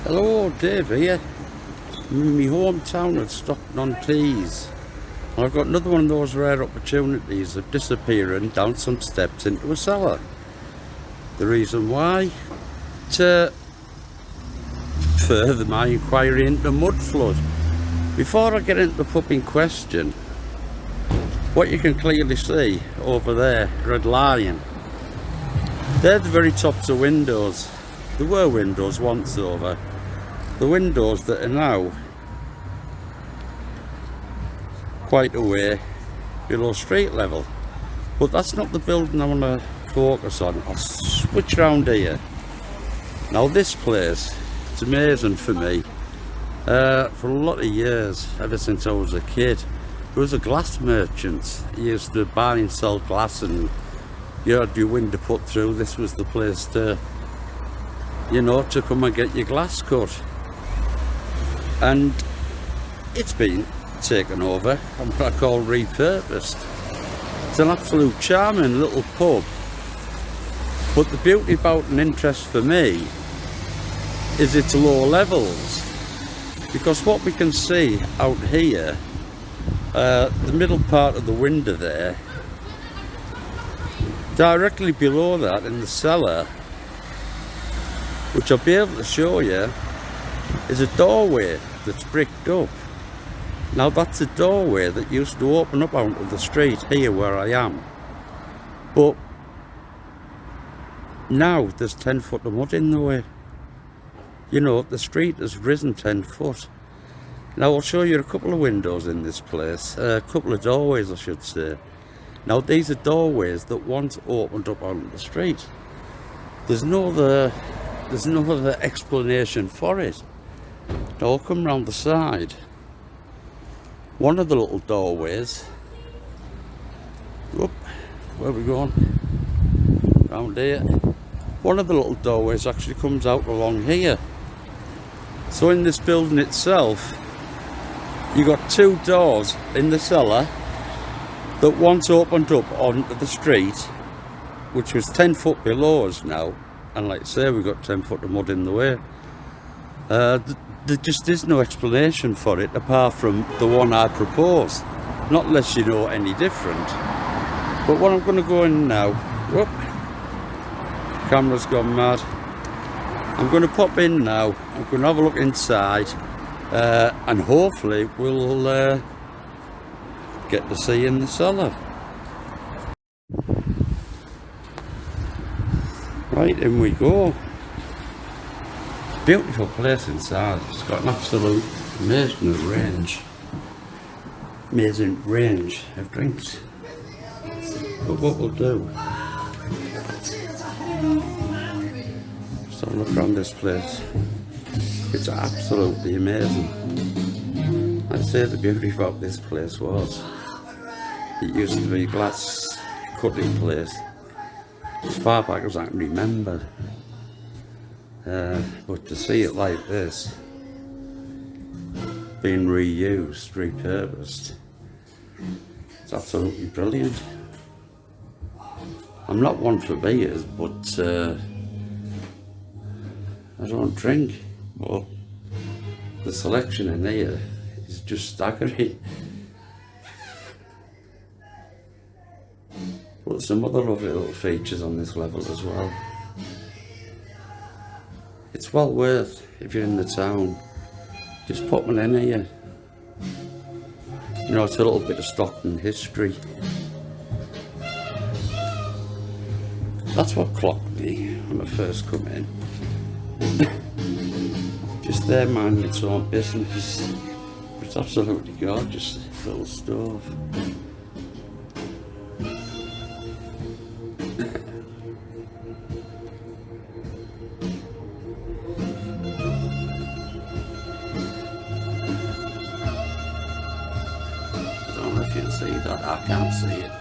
Hello, Dave here. I'm in my hometown of Stocktons. I've got another one of those rare opportunities of disappearing down some steps into a cellar. The reason why? To further my inquiry into mud flood. Before I get into the pub in question, what you can clearly see over there, red line, they're the very tops of windows. There were windows once over. The windows that are now quite a way below street level. But that's not the building I want to focus on. I'll switch around here. Now this place, it's amazing for me. For a lot of years, ever since I was a kid, there was a glass merchant. He used to buy and sell glass, and you had your window put through. This was the place to, to come and get your glass cut. And it's been taken over and what I call repurposed. It's an absolute charming little pub. But the beauty about and interest for me is its low levels. Because what we can see out here, the middle part of the window there, directly below that in the cellar, which I'll be able to show you, is a doorway that's bricked up. Now that's a doorway that used to open up onto the street here where I am. But now there's 10 foot of mud in the way. The street has risen 10 foot. Now I'll show you a couple of windows in this place, a couple of doorways I should say. Now these are doorways that once opened up onto the street. There's no other explanation for it. Now I'll come round the side. One of the little doorways, whoop, where are we going? Round here. One of the little doorways actually comes out along here. So in this building itself, you got two doors in the cellar that once opened up onto the street, which was 10 foot below us now, and like I say, we've got 10 foot of mud in the way. There just is no explanation for it apart from the one I propose, not unless you know any different. But what I'm going to go in now, whoop, camera's gone mad. I'm going to pop in now, I'm going to have a look inside, and hopefully we'll get to see in the cellar. Right, in we go. Beautiful place inside. It's got an absolute amazing range of drinks. But what we'll do, just have a look around this place. It's absolutely amazing. I'd say the beauty about this place was it used to be a glass cutting place as far back as I can remember. But to see it like this, being reused, repurposed, it's absolutely brilliant. I'm not one for beers, but I don't drink. But the selection in here is just staggering. But some other lovely little features on this level as well. It's well worth, if you're in the town, just popping in here. It's a little bit of Stockton history. That's what clocked me when I first come in. Just there minding its own business. It's absolutely gorgeous, little stove. If you can see that, I can't see it.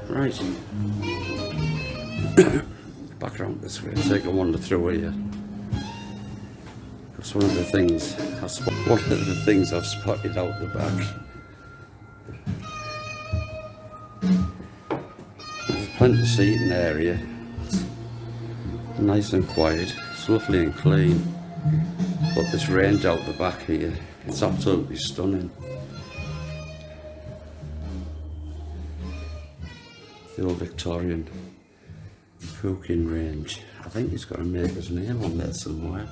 Right. Back around this way, take a wander through here. That's one of the things I've spotted out the back. There's plenty of seating area. Nice and quiet, it's lovely and clean. But this range out the back here, it's absolutely stunning. The old Victorian cooking range. I think he's got a maker's name on there somewhere.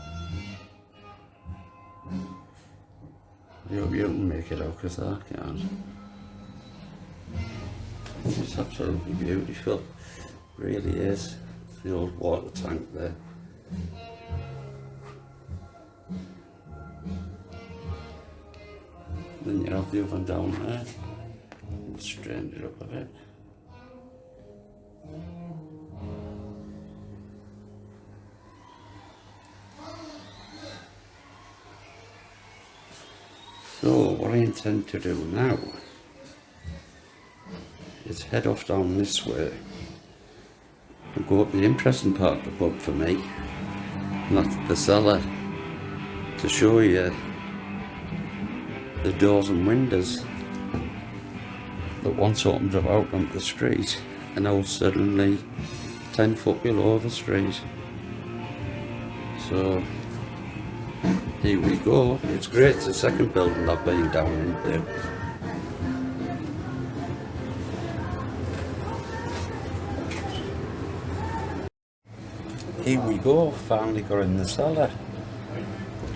I hope you can make it out because I can't. It's absolutely beautiful, really is. The old water tank there. Then you have the oven down there. Straighten it up a bit. So what I intend to do now is head off down this way and go up the interesting part of the pub for me, and that's the cellar, to show you the doors and windows that once opened up out onto the street and now suddenly 10 foot below the street. So here we go. It's great. It's the second building I've been down into. Here we go. Finally got in the cellar.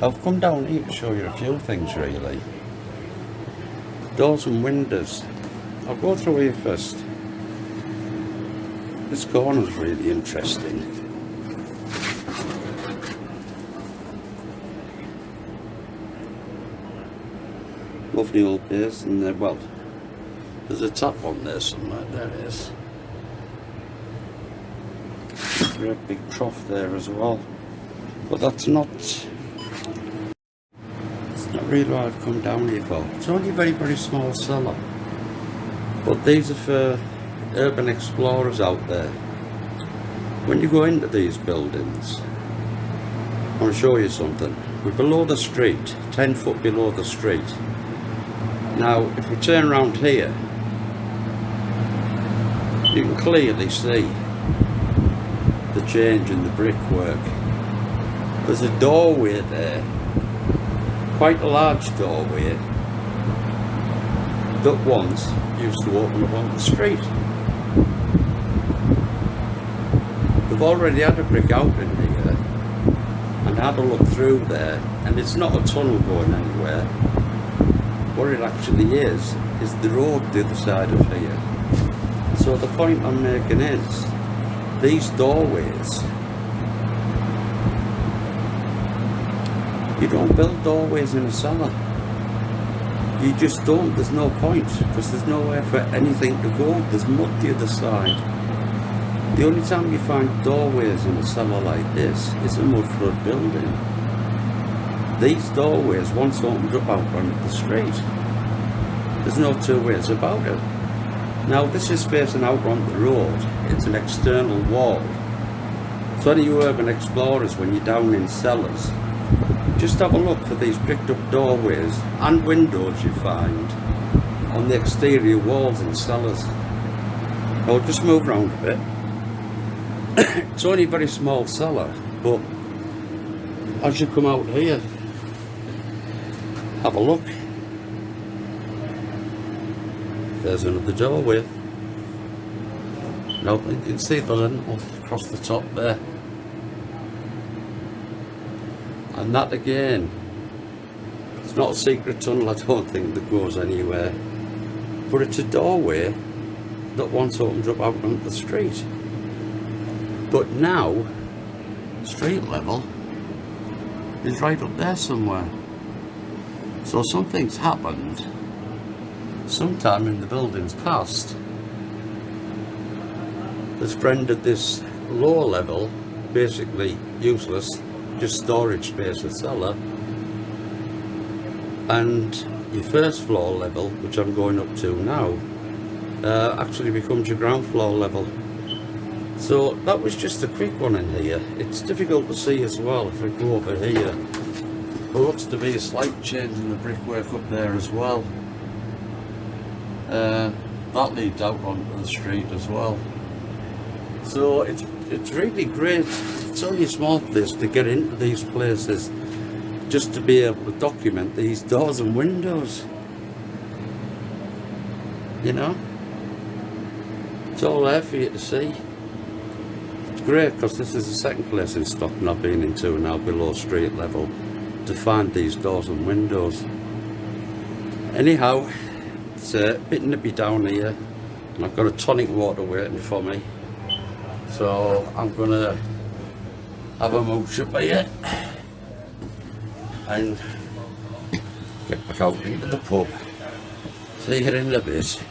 I've come down here to show you a few things really. Doors and windows. I'll go through here first. This corner's really interesting. Lovely old basin there. Well, there's a tap on there somewhere. There it is. Great big trough there as well. But that's not really what I've come down here for. It's only a very, very small cellar. But these are for urban explorers out there. When you go into these buildings, I'll show you something. We're below the street, 10 foot below the street. Now, if we turn around here, you can clearly see the change in the brickwork. There's a doorway there, quite a large doorway, that once used to open up on the street. They've already had a brick out in here and had a look through there, and it's not a tunnel going anywhere. What it actually is the road the other side of here. So the point I'm making is, these doorways, you don't build doorways in a cellar. You just don't. There's no point, because there's nowhere for anything to go. There's mud the other side. The only time you find doorways in a cellar like this is a mud flood building. These doorways once opened up out onto the street. There's no two ways about it. Now this is facing out onto the road. It's an external wall. So any you urban explorers, when you're down in cellars, just have a look for these bricked up doorways and windows you find on the exterior walls in cellars. I'll just move around a bit. It's only a very small cellar, but as you come out here, have a look. There's another doorway. Now you can see the lintel across the top there. And that again, it's not a secret tunnel, I don't think, that goes anywhere. But it's a doorway that once opened up out onto the street. But now, street level is right up there somewhere. So something's happened sometime in the building's past that's rendered this lower level basically useless, just storage space or cellar, and your first floor level, which I'm going up to now, actually becomes your ground floor level. So that was just a quick one in here. It's difficult to see as well if I go over here. There looks to be a slight change in the brickwork up there as well. That leads out onto the street as well. So it's really great it's only a small place to get into these places, just to be able to document these doors and windows. You know, it's all there for you to see. It's great because this is the second place in Stockton I've been into now below street level to find these doors and windows. Anyhow, it's a bit nippy down here and I've got a tonic water waiting for me, so I'm gonna have a mooch up here and get back out into the pub. See you in a bit.